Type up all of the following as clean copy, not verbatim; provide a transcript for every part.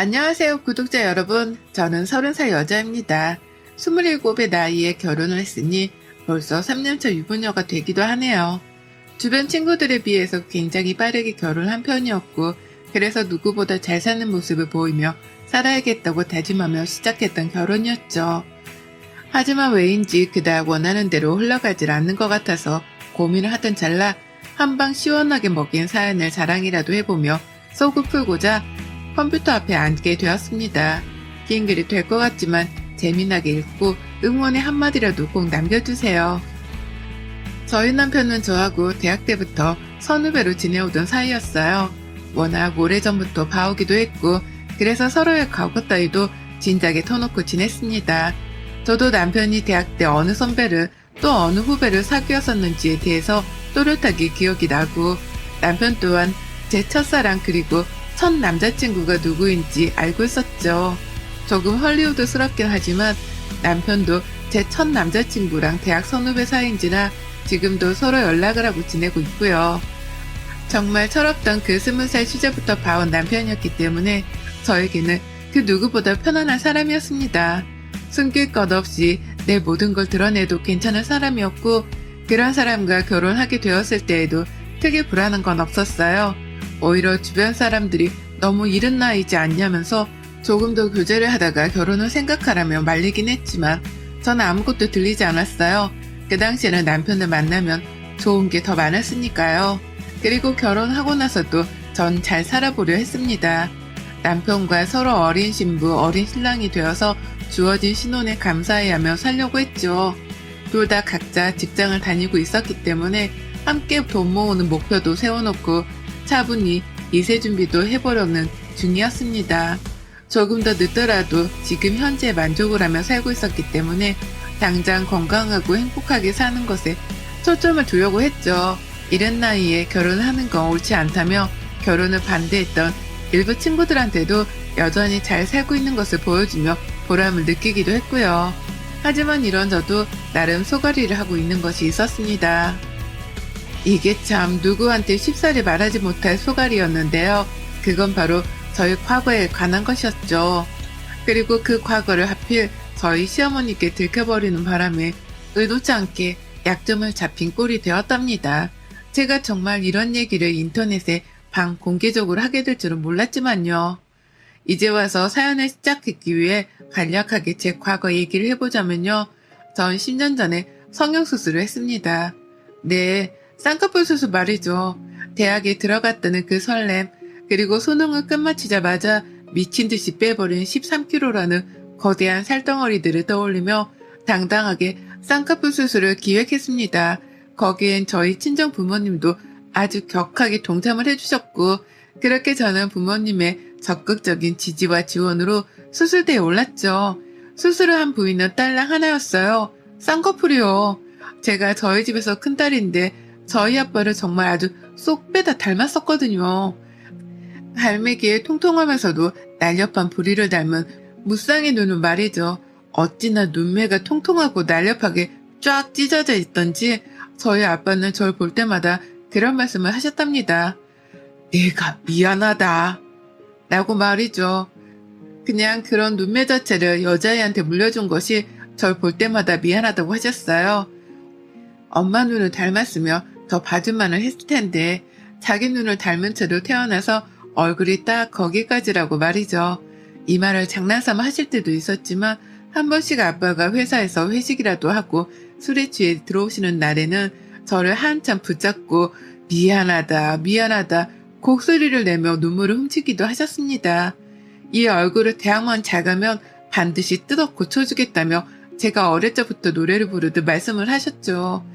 안녕하세요, 구독자 여러분. 저는 30살 여자입니다. 27의 나이에 결혼을 했으니 벌써 3년차 유부녀가 되기도 하네요. 주변 친구들에 비해서 굉장히 빠르게 결혼한 편이었고, 그래서 누구보다 잘 사는 모습을 보이며 살아야겠다고 다짐하며 시작했던 결혼이었죠. 하지만 왜인지 그닥 원하는 대로 흘러가질 않는 것 같아서 고민을 하던 찰나 한방 시원하게 먹인 사연을 자랑이라도 해보며 속을 풀고자 컴퓨터 앞에 앉게 되었습니다. 긴 글이 될 것 같지만 재미나게 읽고 응원의 한마디라도 꼭 남겨주세요. 저희 남편은 저하고 대학 때부터 선후배로 지내오던 사이였어요. 워낙 오래전부터 봐오기도 했고 그래서 서로의 과거 따위도 진작에 터놓고 지냈습니다. 저도 남편이 대학 때 어느 선배를 또 어느 후배를 사귀었었는지에 대해서 또렷하게 기억이 나고 남편 또한 제 첫사랑 그리고 첫 남자친구가 누구인지 알고 있었죠. 조금 헐리우드스럽긴 하지만 남편도 제 첫 남자친구랑 대학 선후배 사이인지라 지금도 서로 연락을 하고 지내고 있고요. 정말 철없던 그 20살 시절부터 봐온 남편이었기 때문에 저에게는 그 누구보다 편안한 사람이었습니다. 숨길 것 없이 내 모든 걸 드러내도 괜찮은 사람이었고 그런 사람과 결혼하게 되었을 때에도 크게 불안한 건 없었어요. 오히려 주변 사람들이 너무 이른 나이지 않냐면서 조금 더 교제를 하다가 결혼을 생각하라며 말리긴 했지만 전 아무것도 들리지 않았어요. 그 당시에는 남편을 만나면 좋은 게 더 많았으니까요. 그리고 결혼하고 나서도 전 잘 살아보려 했습니다. 남편과 서로 어린 신부, 어린 신랑이 되어서 주어진 신혼에 감사해하며 살려고 했죠. 둘 다 각자 직장을 다니고 있었기 때문에 함께 돈 모으는 목표도 세워놓고 차분히 이세 준비도 해보려는 중이었습니다. 조금 더 늦더라도 지금 현재 만족을 하며 살고 있었기 때문에 당장 건강하고 행복하게 사는 것에 초점을 두려고 했죠. 이른 나이에 결혼하는 건 옳지 않다며 결혼을 반대했던 일부 친구들한테도 여전히 잘 살고 있는 것을 보여주며 보람을 느끼기도 했고요. 하지만 이런 저도 나름 소가리를 하고 있는 것이 있었습니다. 이게 참 누구한테 쉽사리 말하지 못할 소갈이었는데요. 그건 바로 저희 과거에 관한 것이었죠. 그리고 그 과거를 하필 저희 시어머니께 들켜버리는 바람에 의도치 않게 약점을 잡힌 꼴이 되었답니다. 제가 정말 이런 얘기를 인터넷에 반공개적으로 하게 될 줄은 몰랐지만요. 이제 와서 사연을 시작했기 위해 간략하게 제 과거 얘기를 해보자면요. 전 10년 전에 성형수술을 했습니다. 네, 쌍꺼풀 수술 말이죠. 대학에 들어갔다는 그 설렘, 그리고 수능을 끝마치자마자 미친듯이 빼버린 13kg라는 거대한 살덩어리들을 떠올리며 당당하게 쌍꺼풀 수술을 기획했습니다. 거기엔 저희 친정 부모님도 아주 격하게 동참을 해주셨고 그렇게 저는 부모님의 적극적인 지지와 지원으로 수술대에 올랐죠. 수술을 한 부위는 딸랑 하나였어요. 쌍꺼풀이요. 제가 저희 집에서 큰딸인데 저희 아빠를 정말 아주 쏙 빼다 닮았었거든요. 갈매기의 통통하면서도 날렵한 부리를 닮은 무쌍의 눈은 말이죠. 어찌나 눈매가 통통하고 날렵하게 쫙 찢어져 있던지 저희 아빠는 절 볼 때마다 그런 말씀을 하셨답니다. 내가 미안하다. 라고 말이죠. 그냥 그런 눈매 자체를 여자애한테 물려준 것이 절 볼 때마다 미안하다고 하셨어요. 엄마 눈을 닮았으며 더 봐줄만을 했을 텐데 자기 눈을 닮은 채로 태어나서 얼굴이 딱 거기까지라고 말이죠. 이 말을 장난삼아 하실 때도 있었지만 한 번씩 아빠가 회사에서 회식이라도 하고 술에 취해 들어오시는 날에는 저를 한참 붙잡고 미안하다 곡소리를 내며 눈물을 훔치기도 하셨습니다. 이 얼굴을 대학만 잘 가면 반드시 뜯어 고쳐주겠다며 제가 어릴 적부터 노래를 부르듯 말씀을 하셨죠.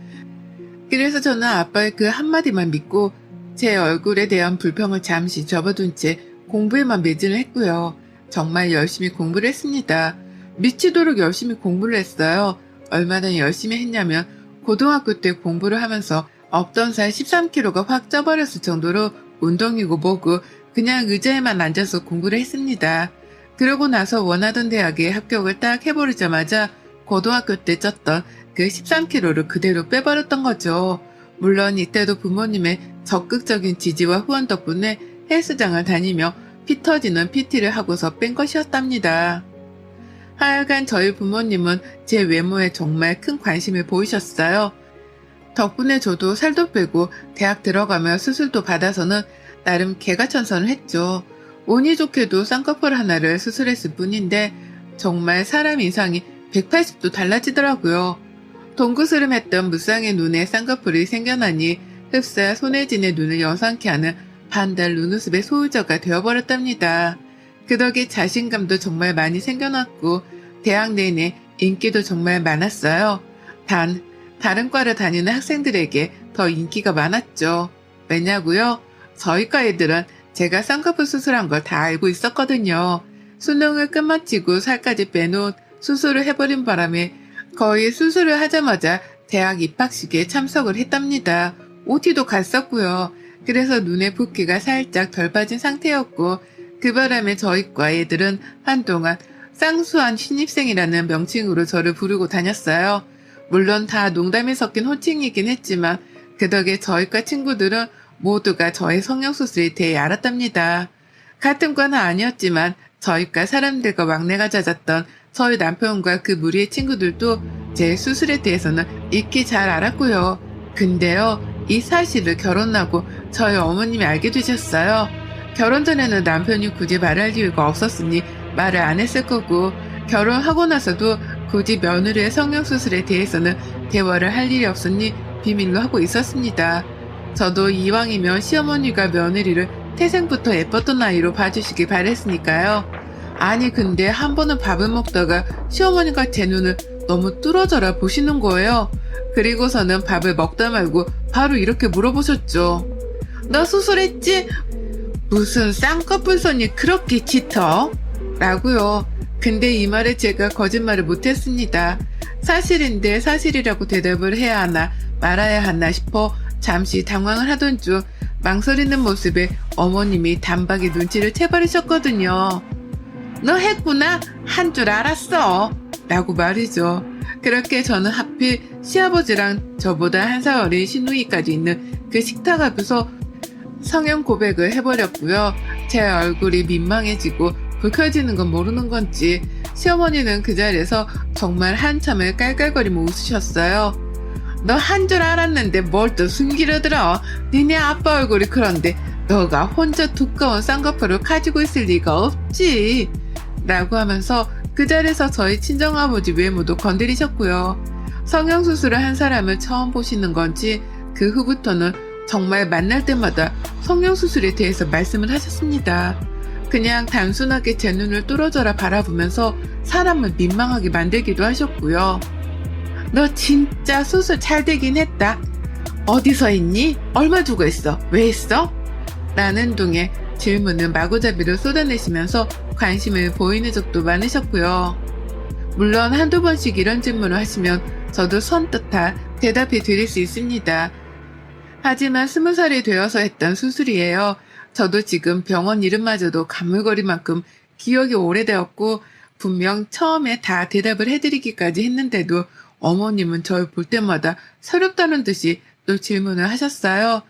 그래서 저는 아빠의 그 한마디만 믿고 제 얼굴에 대한 불평을 잠시 접어둔 채 공부에만 매진을 했고요. 정말 열심히 공부를 했습니다. 미치도록 열심히 공부를 했어요. 얼마나 열심히 했냐면 고등학교 때 공부를 하면서 없던 살 13kg가 확 쪄버렸을 정도로 운동이고 뭐고 그냥 의자에만 앉아서 공부를 했습니다. 그러고 나서 원하던 대학에 합격을 딱 해버리자마자 고등학교 때 쪘던 그 13kg를 그대로 빼버렸던 거죠. 물론 이때도 부모님의 적극적인 지지와 후원 덕분에 헬스장을 다니며 피 터지는 PT를 하고서 뺀 것이었답니다. 하여간 저희 부모님은 제 외모에 정말 큰 관심을 보이셨어요. 덕분에 저도 살도 빼고 대학 들어가며 수술도 받아서는 나름 개가천선을 했죠. 운이 좋게도 쌍꺼풀 하나를 수술했을 뿐인데 정말 사람 인상이 180도 달라지더라고요. 동그스름했던 무쌍의 눈에 쌍꺼풀이 생겨나니 흡사 손혜진의 눈을 여상케 하는 반달 눈웃음의 소유자가 되어버렸답니다. 그 덕에 자신감도 정말 많이 생겨났고 대학 내내 인기도 정말 많았어요. 단 다른 과를 다니는 학생들에게 더 인기가 많았죠. 왜냐고요? 저희 과 애들은 제가 쌍꺼풀 수술한 걸 다 알고 있었거든요. 수능을 끝마치고 살까지 빼놓은 수술을 해버린 바람에 거의 수술을 하자마자 대학 입학식에 참석을 했답니다. OT도 갔었고요. 그래서 눈에 붓기가 살짝 덜 빠진 상태였고 그 바람에 저희 과 애들은 한동안 쌍수한 신입생이라는 명칭으로 저를 부르고 다녔어요. 물론 다 농담이 섞인 호칭이긴 했지만 그 덕에 저희 과 친구들은 모두가 저의 성형수술에 대해 알았답니다. 같은 과는 아니었지만 저희 과 사람들과 왕래가 잦았던 저희 남편과 그 무리의 친구들도 제 수술에 대해서는 익히 잘 알았고요. 근데요, 이 사실을 결혼하고 저희 어머님이 알게 되셨어요. 결혼 전에는 남편이 굳이 말할 이유가 없었으니 말을 안 했을 거고 결혼하고 나서도 굳이 며느리의 성형수술에 대해서는 대화를 할 일이 없으니 비밀로 하고 있었습니다. 저도 이왕이면 시어머니가 며느리를 태생부터 예뻤던 아이로 봐주시길 바랬으니까요. 아니 근데 한 번은 밥을 먹다가 시어머니가 제 눈을 너무 뚫어져라 보시는 거예요. 그리고서는 밥을 먹다 말고 바로 이렇게 물어보셨죠. 너 수술했지? 무슨 쌍꺼풀 손이 그렇게 짙어? 라고요. 근데 이 말에 제가 거짓말을 못했습니다. 사실인데 사실이라고 대답을 해야 하나 말아야 하나 싶어 잠시 당황을 하던 중 망설이는 모습에 어머님이 단박에 눈치를 채버리셨거든요. 너 했구나? 한 줄 알았어. 라고 말이죠. 그렇게 저는 하필 시아버지랑 저보다 한 살 어린 시누이까지 있는 그 식탁 앞에서 성형 고백을 해버렸고요. 제 얼굴이 민망해지고 불켜지는 건 모르는 건지 시어머니는 그 자리에서 정말 한참을 깔깔거리며 웃으셨어요. 너 한 줄 알았는데 뭘 또 숨기려 들어. 니네 아빠 얼굴이 그런데 너가 혼자 두꺼운 쌍꺼풀을 가지고 있을 리가 없지. 라고 하면서 그 자리에서 저희 친정아버지 외모도 건드리셨고요. 성형수술을 한 사람을 처음 보시는 건지 그 후부터는 정말 만날 때마다 성형수술에 대해서 말씀을 하셨습니다. 그냥 단순하게 제 눈을 뚫어져라 바라보면서 사람을 민망하게 만들기도 하셨고요. 너 진짜 수술 잘 되긴 했다. 어디서 했니? 얼마 주고 했어? 왜 했어? 라는 둥에 질문을 마구잡이로 쏟아내시면서 관심을 보이는 적도 많으셨고요. 물론 한두 번씩 이런 질문을 하시면 저도 선뜻 대답해 드릴 수 있습니다. 하지만 20살이 되어서 했던 수술이에요. 저도 지금 병원 이름마저도 가물거릴 만큼 기억이 오래되었고 분명 처음에 다 대답을 해드리기까지 했는데도 어머님은 저를 볼 때마다 서럽다는 듯이 또 질문을 하셨어요.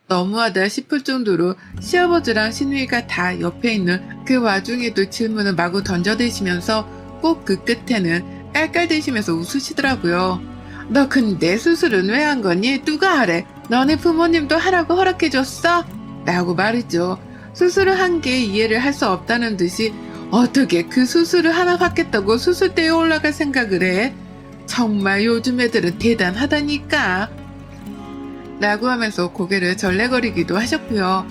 너무하다 싶을 정도로 시아버지랑 시누이가 다 옆에 있는 그 와중에도 질문을 마구 던져대시면서 꼭 그 끝에는 깔깔대시면서 웃으시더라고요. 너 근데 수술은 왜 한 거니? 누가 하래? 너네 부모님도 하라고 허락해줬어? 라고 말이죠. 수술을 한 게 이해를 할 수 없다는 듯이 어떻게 그 수술을 하나 받겠다고 수술대에 올라갈 생각을 해? 정말 요즘 애들은 대단하다니까. 라고 하면서 고개를 절레거리기도 하셨고요.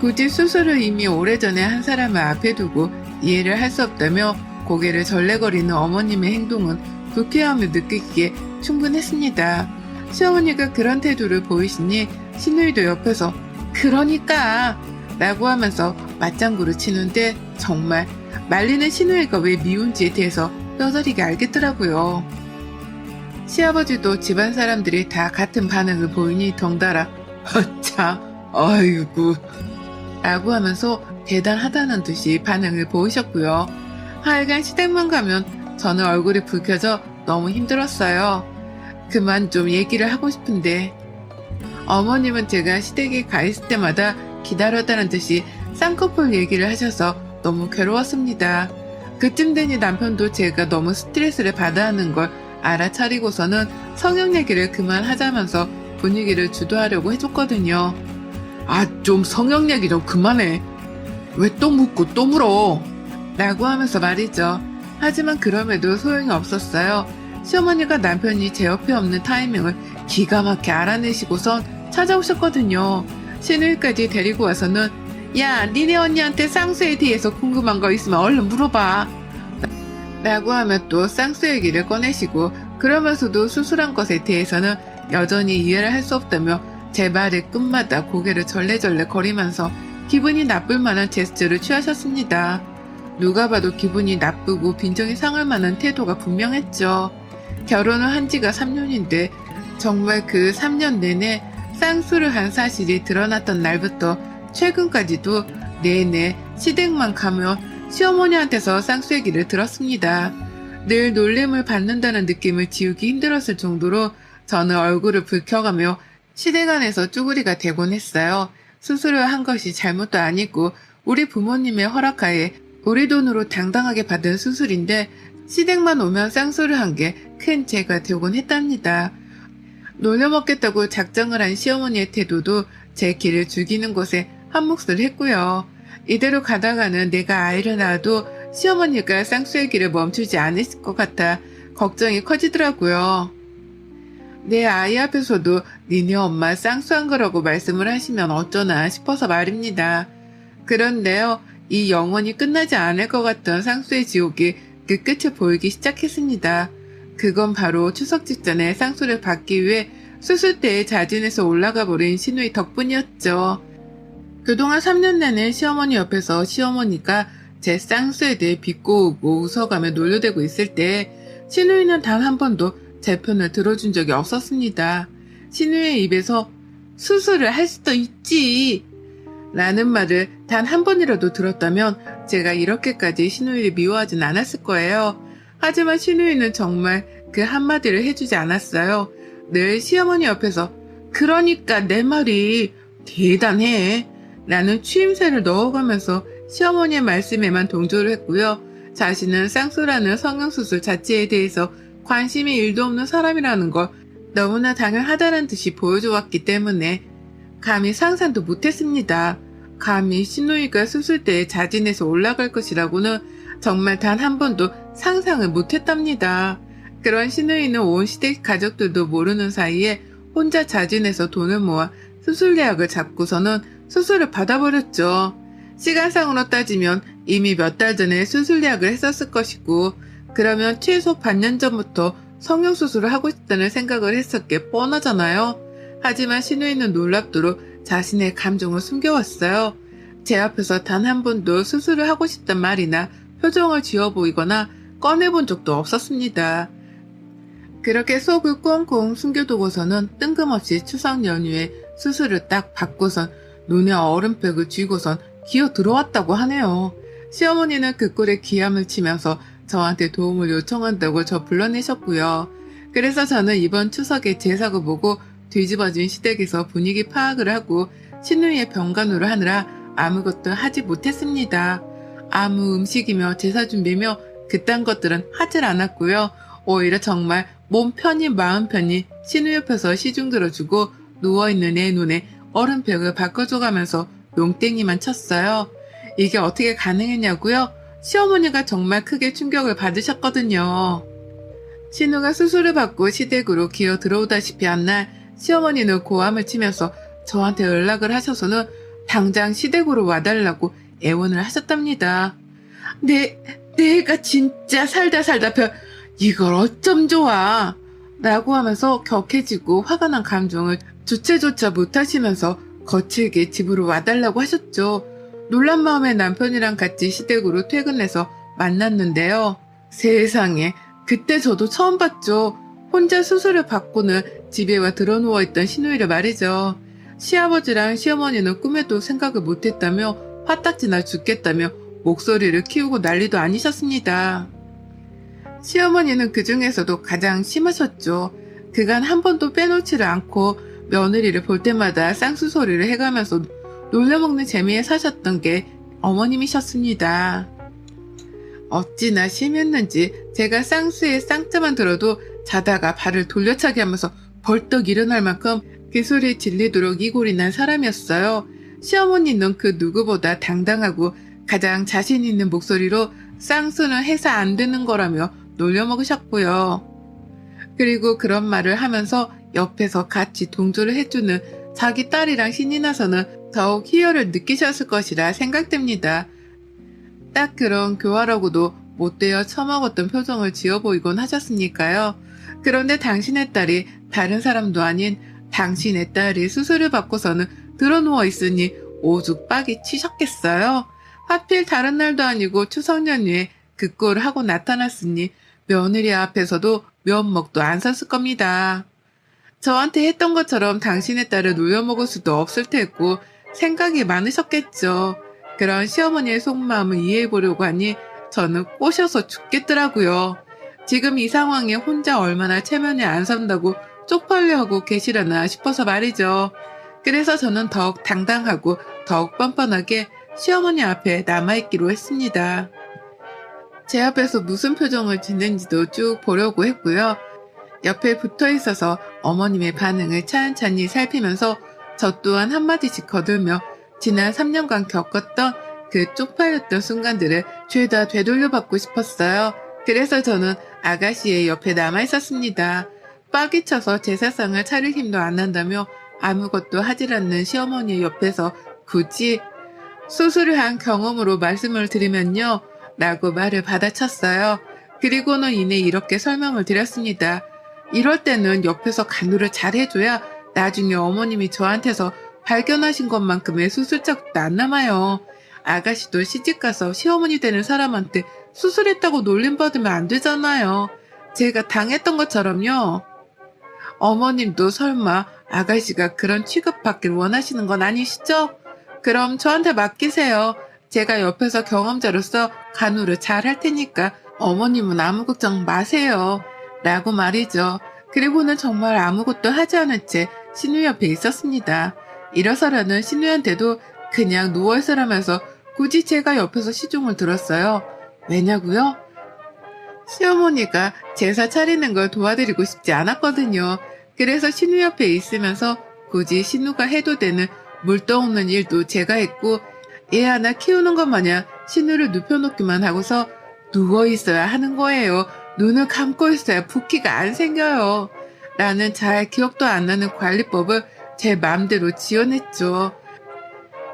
굳이 수술을 이미 오래전에 한 사람을 앞에 두고 이해를 할 수 없다며 고개를 절레거리는 어머님의 행동은 불쾌함을 느끼기에 충분했습니다. 시어머니가 그런 태도를 보이시니 시누이도 옆에서 그러니까 라고 하면서 맞장구를 치는데 정말 말리는 시누이가 왜 미운지에 대해서 뼈저리게 알겠더라고요. 시아버지도 집안 사람들이 다 같은 반응을 보이니 덩달아 허차 아이고 라고 하면서 대단하다는 듯이 반응을 보이셨고요. 하여간 시댁만 가면 저는 얼굴이 붉혀져 너무 힘들었어요. 그만 좀 얘기를 하고 싶은데 어머님은 제가 시댁에 가 있을 때마다 기다렸다는 듯이 쌍꺼풀 얘기를 하셔서 너무 괴로웠습니다. 그쯤 되니 남편도 제가 너무 스트레스를 받아 하는 걸 알아차리고서는 성형 얘기를 그만하자면서 분위기를 주도하려고 해줬거든요. 아, 좀 성형 얘기 좀 그만해. 왜 또 묻고 또 물어? 라고 하면서 말이죠. 하지만 그럼에도 소용이 없었어요. 시어머니가 남편이 제 옆에 없는 타이밍을 기가 막히게 알아내시고선 찾아오셨거든요. 시누이까지 데리고 와서는 야, 니네 언니한테 쌍수에 대해서 궁금한 거 있으면 얼른 물어봐. 라고 하며 또 쌍수 얘기를 꺼내시고 그러면서도 수술한 것에 대해서는 여전히 이해를 할 수 없다며 제 말의 끝마다 고개를 절레절레 거리면서 기분이 나쁠 만한 제스처를 취하셨습니다. 누가 봐도 기분이 나쁘고 빈정이 상할 만한 태도가 분명했죠. 결혼을 한 지가 3년인데 정말 그 3년 내내 쌍수를 한 사실이 드러났던 날부터 최근까지도 내내 시댁만 가면 시어머니한테서 쌍수 얘기를 들었습니다. 늘 놀림을 받는다는 느낌을 지우기 힘들었을 정도로 저는 얼굴을 붉혀가며 시댁 안에서 쭈구리가 되곤 했어요. 수술을 한 것이 잘못도 아니고 우리 부모님의 허락하에 우리 돈으로 당당하게 받은 수술인데 시댁만 오면 쌍수를 한 게 큰 죄가 되곤 했답니다. 놀려먹겠다고 작정을 한 시어머니의 태도도 제 길을 죽이는 곳에 한몫을 했고요. 이대로 가다가는 내가 아이를 낳아도 시어머니가 쌍수 얘기를 멈추지 않으실 것 같아 걱정이 커지더라고요. 내 아이 앞에서도 니네 엄마 쌍수한 거라고 말씀을 하시면 어쩌나 싶어서 말입니다. 그런데요, 이 영원히 끝나지 않을 것 같던 쌍수의 지옥이 그 끝에 보이기 시작했습니다. 그건 바로 추석 직전에 쌍수를 받기 위해 수술대에 자진해서 올라가 버린 시누이 덕분이었죠. 그동안 3년 내내 시어머니 옆에서 시어머니가 제 쌍수에 대해 비꼬고 웃어가며 놀려대고 있을 때 시누이는 단 한 번도 제 편을 들어준 적이 없었습니다. 시누이의 입에서 수술을 할 수도 있지 라는 말을 단 한 번이라도 들었다면 제가 이렇게까지 시누이를 미워하진 않았을 거예요. 하지만 시누이는 정말 그 한마디를 해주지 않았어요. 늘 시어머니 옆에서 그러니까 내 말이 대단해 라는 추임새를 넣어가면서 시어머니의 말씀에만 동조를 했고요. 자신은 쌍수라는 성형수술 자체에 대해서 관심이 1도 없는 사람이라는 걸 너무나 당연하다는 듯이 보여줘왔기 때문에 감히 상상도 못했습니다. 감히 시누이가 수술대에 자진해서 올라갈 것이라고는 정말 단 한 번도 상상을 못했답니다. 그런 시누이는 온 시댁 가족들도 모르는 사이에 혼자 자진해서 돈을 모아 수술 예약을 잡고서는 수술을 받아버렸죠. 시간상으로 따지면 이미 몇 달 전에 수술 예약을 했었을 것이고 그러면 최소 반년 전부터 성형수술을 하고 싶다는 생각을 했었기에 뻔하잖아요. 하지만 시누이는 놀랍도록 자신의 감정을 숨겨왔어요. 제 앞에서 단 한 번도 수술을 하고 싶단 말이나 표정을 지어 보이거나 꺼내본 적도 없었습니다. 그렇게 속을 꽁꽁 숨겨두고서는 뜬금없이 추석 연휴에 수술을 딱 받고선 눈에 얼음팩을 쥐고선 기어 들어왔다고 하네요. 시어머니는 그 꼴에 기함을 치면서 저한테 도움을 요청한다고 저 불러내셨고요. 그래서 저는 이번 추석에 제사고 보고 뒤집어진 시댁에서 분위기 파악을 하고 시누이의 병간호를 하느라 아무것도 하지 못했습니다. 아무 음식이며 제사 준비며 그딴 것들은 하질 않았고요. 오히려 정말 몸 편히 마음 편히 시누이 옆에서 시중 들어주고 누워있는 애 눈에 얼음팩을 바꿔줘가면서 농땡이만 쳤어요. 이게 어떻게 가능했냐고요? 시어머니가 정말 크게 충격을 받으셨거든요. 신우가 수술을 받고 시댁으로 기어 들어오다시피 한 날 시어머니는 고함을 치면서 저한테 연락을 하셔서는 당장 시댁으로 와달라고 애원을 하셨답니다. 내가 진짜 살다 이걸 어쩜 좋아 라고 하면서 격해지고 화가 난 감정을 주체조차 못하시면서 거칠게 집으로 와달라고 하셨죠. 놀란 마음에 남편이랑 같이 시댁으로 퇴근해서 만났는데요. 세상에, 그때 저도 처음 봤죠. 혼자 수술을 받고는 집에 와 드러누워있던 시누이를 말이죠. 시아버지랑 시어머니는 꿈에도 생각을 못했다며 화딱지나 죽겠다며 목소리를 키우고 난리도 아니셨습니다. 시어머니는 그 중에서도 가장 심하셨죠. 그간 한 번도 빼놓지를 않고 며느리를 볼 때마다 쌍수 소리를 해가면서 놀려먹는 재미에 사셨던 게 어머님이셨습니다. 어찌나 심했는지 제가 쌍수의 쌍자만 들어도 자다가 발을 돌려차기 하면서 벌떡 일어날 만큼 그 소리에 질리도록 이골이 난 사람이었어요. 시어머니는 그 누구보다 당당하고 가장 자신 있는 목소리로 쌍수는 해서 안 되는 거라며 놀려먹으셨고요. 그리고 그런 말을 하면서 옆에서 같이 동조를 해주는 자기 딸이랑 신이 나서는 더욱 희열을 느끼셨을 것이라 생각됩니다. 딱 그런 교활하고도 못되어 처먹었던 표정을 지어 보이곤 하셨으니까요. 그런데 당신의 딸이 다른 사람도 아닌 당신의 딸이 수술을 받고서는 드러누워 있으니 오죽 빡이 치셨겠어요. 하필 다른 날도 아니고 추석 연휴에 그 꼴을 하고 나타났으니 며느리 앞에서도 면목도 안 섰을 겁니다. 저한테 했던 것처럼 당신의 딸을 놀려먹을 수도 없을 테고 생각이 많으셨겠죠. 그런 시어머니의 속마음을 이해해보려고 하니 저는 꼬셔서 죽겠더라고요. 지금 이 상황에 혼자 얼마나 체면에 안 선다고 쪽팔려 하고 계시려나 싶어서 말이죠. 그래서 저는 더욱 당당하고 더욱 뻔뻔하게 시어머니 앞에 남아있기로 했습니다. 제 앞에서 무슨 표정을 짓는지도 쭉 보려고 했고요. 옆에 붙어 있어서 어머님의 반응을 찬찬히 살피면서 저 또한 한마디씩 거들며 지난 3년간 겪었던 그 쪽팔렸던 순간들을 죄다 되돌려받고 싶었어요. 그래서 저는 아가씨의 옆에 남아있었습니다. 빡이 쳐서 제사상을 차릴 힘도 안 난다며 아무것도 하질 않는 시어머니의 옆에서 굳이 수술을 한 경험으로 말씀을 드리면요. 라고 말을 받아쳤어요. 그리고는 이내 이렇게 설명을 드렸습니다. 이럴 때는 옆에서 간호를 잘 해줘야 나중에 어머님이 저한테서 발견하신 것만큼의 수술자국도 안 남아요. 아가씨도 시집가서 시어머니 되는 사람한테 수술했다고 놀림받으면 안 되잖아요. 제가 당했던 것처럼요. 어머님도 설마 아가씨가 그런 취급받길 원하시는 건 아니시죠? 그럼 저한테 맡기세요. 제가 옆에서 경험자로서 간호를 잘 할 테니까 어머님은 아무 걱정 마세요. 라고 말이죠. 그리고는 정말 아무것도 하지 않은 채 신우 옆에 있었습니다. 일어서라는 신우한테도 그냥 누워있으라면서 굳이 제가 옆에서 시중을 들었어요. 왜냐고요? 시어머니가 제사 차리는 걸 도와드리고 싶지 않았거든요. 그래서 신우 옆에 있으면서 굳이 신우가 해도 되는 물 떠오는 일도 제가 했고 애 하나 키우는 것 마냥 신우를 눕혀놓기만 하고서 누워있어야 하는 거예요. 눈을 감고 있어야 붓기가 안 생겨요. 라는 잘 기억도 안 나는 관리법을 제 마음대로 지어냈죠.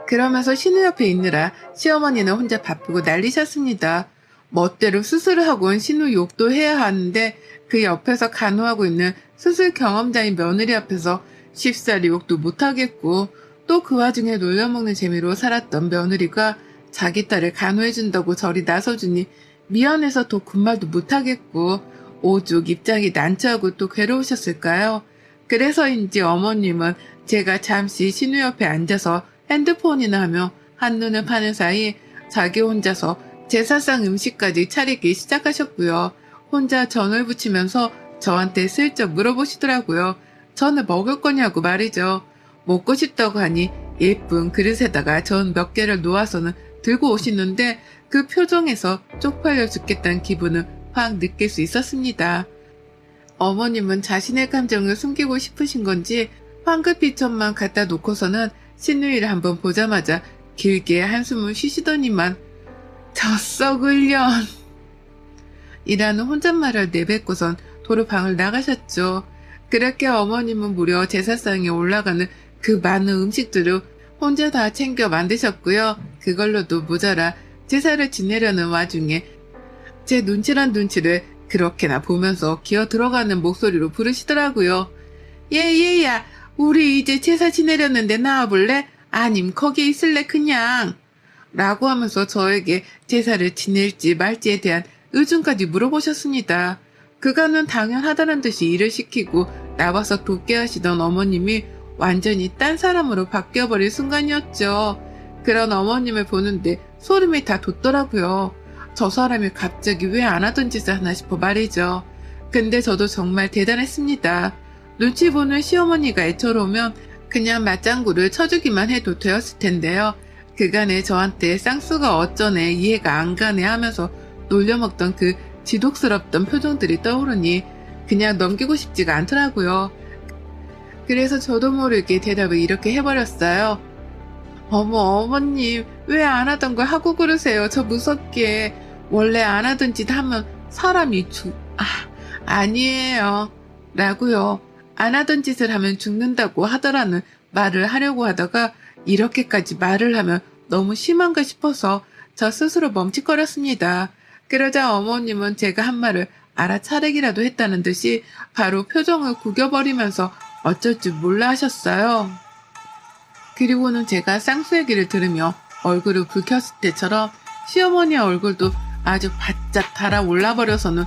그러면서 신우 옆에 있느라 시어머니는 혼자 바쁘고 난리셨습니다. 멋대로 수술을 하고는 신우 욕도 해야 하는데 그 옆에서 간호하고 있는 수술 경험자인 며느리 앞에서 쉽사리 욕도 못하겠고 또 그 와중에 놀려먹는 재미로 살았던 며느리가 자기 딸을 간호해준다고 저리 나서주니 미안해서 더 군말도 못하겠고 오죽 입장이 난처하고 또 괴로우셨을까요? 그래서인지 어머님은 제가 잠시 신우 옆에 앉아서 핸드폰이나 하며 한눈을 파는 사이 자기 혼자서 제사상 음식까지 차리기 시작하셨고요. 혼자 전을 부치면서 저한테 슬쩍 물어보시더라고요. 전을 먹을 거냐고 말이죠. 먹고 싶다고 하니 예쁜 그릇에다가 전 몇 개를 놓아서는 들고 오시는데 그 표정에서 쪽팔려 죽겠다는 기분을 확 느낄 수 있었습니다. 어머님은 자신의 감정을 숨기고 싶으신 건지 황급히천만 갖다 놓고서는 신우이를 한번 보자마자 길게 한숨을 쉬시더니만 저 썩을 년 이라는 혼잣말을 내뱉고선 도로 방을 나가셨죠. 그렇게 어머님은 무려 제사상에 올라가는 그 많은 음식들을 혼자 다 챙겨 만드셨고요. 그걸로도 모자라 제사를 지내려는 와중에 제 눈치란 눈치를 그렇게나 보면서 기어 들어가는 목소리로 부르시더라고요. 얘야 우리 이제 제사 지내려는데 나와볼래? 아님 거기 있을래 그냥? 라고 하면서 저에게 제사를 지낼지 말지에 대한 의중까지 물어보셨습니다. 그간은 당연하다는 듯이 일을 시키고 나와서 돕게 하시던 어머님이 완전히 딴 사람으로 바뀌어버린 순간이었죠. 그런 어머님을 보는데 소름이 다 돋더라고요. 저 사람이 갑자기 왜 안 하던 짓을 하나 싶어 말이죠. 근데 저도 정말 대단했습니다. 눈치 보는 시어머니가 애처로우면 그냥 맞장구를 쳐주기만 해도 되었을 텐데요. 그간에 저한테 쌍수가 어쩌네 이해가 안 가네 하면서 놀려먹던 그 지독스럽던 표정들이 떠오르니 그냥 넘기고 싶지가 않더라고요. 그래서 저도 모르게 대답을 이렇게 해버렸어요. 어머님 왜 안 하던 걸 하고 그러세요. 저 무섭게. 원래 안 하던 짓 하면 사람이 아니에요. 라고요. 안 하던 짓을 하면 죽는다고 하더라는 말을 하려고 하다가 이렇게까지 말을 하면 너무 심한가 싶어서 저 스스로 멈칫거렸습니다. 그러자 어머님은 제가 한 말을 알아차리기라도 했다는 듯이 바로 표정을 구겨버리면서 어쩔 줄 몰라 하셨어요. 그리고는 제가 쌍수 얘기를 들으며 얼굴을 붉혔을 때처럼 시어머니의 얼굴도 아주 바짝 달아올라 버려서는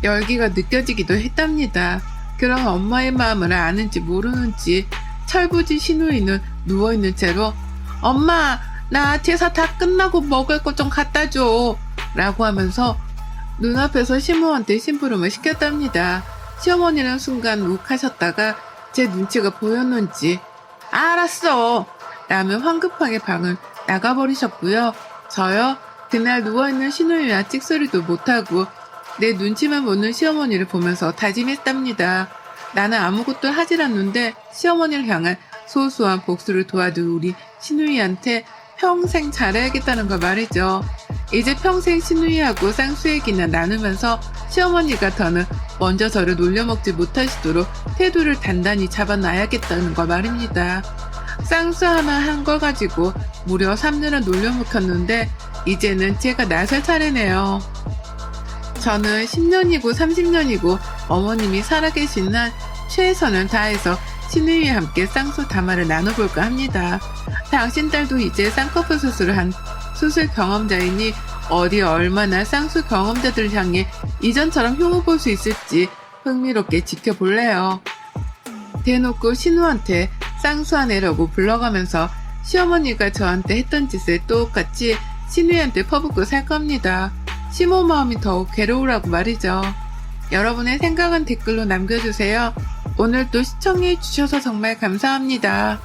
열기가 느껴지기도 했답니다. 그런 엄마의 마음을 아는지 모르는지 철부지 시누이는 누워있는 채로 엄마 나 제사 다 끝나고 먹을 것 좀 갖다 줘 라고 하면서 눈앞에서 시모한테 심부름을 시켰답니다. 시어머니는 순간 욱하셨다가 제 눈치가 보였는지 알았어 라며 황급하게 방을 나가버리셨고요. 저요 그날 누워있는 시누이와 찍소리도 못하고 내 눈치만 보는 시어머니를 보면서 다짐했답니다. 나는 아무것도 하질 않는데 시어머니를 향한 소소한 복수를 도와줄 우리 시누이한테 평생 잘해야겠다는 거 말이죠. 이제 평생 시누이하고 쌍수 얘기나 나누면서 시어머니가 더는 먼저 저를 놀려먹지 못하시도록 태도를 단단히 잡아놔야겠다는 거 말입니다. 쌍수 하나 한 거 가지고 무려 3년을 놀려먹혔는데 이제는 제가 나설 차례네요. 저는 10년이고 30년이고 어머님이 살아계신 한 최선을 다해서 시누이와 함께 쌍수 담화를 나눠볼까 합니다. 당신 딸도 이제 쌍꺼풀 수술을 한 수술 경험자이니 어디 얼마나 쌍수 경험자들을 향해 이전처럼 흉을 볼 수 있을지 흥미롭게 지켜볼래요. 대놓고 신우한테 쌍수하네라고 불러가면서 시어머니가 저한테 했던 짓을 똑같이 신우한테 퍼붓고 살 겁니다. 시모 마음이 더욱 괴로우라고 말이죠. 여러분의 생각은 댓글로 남겨주세요. 오늘도 시청해주셔서 정말 감사합니다.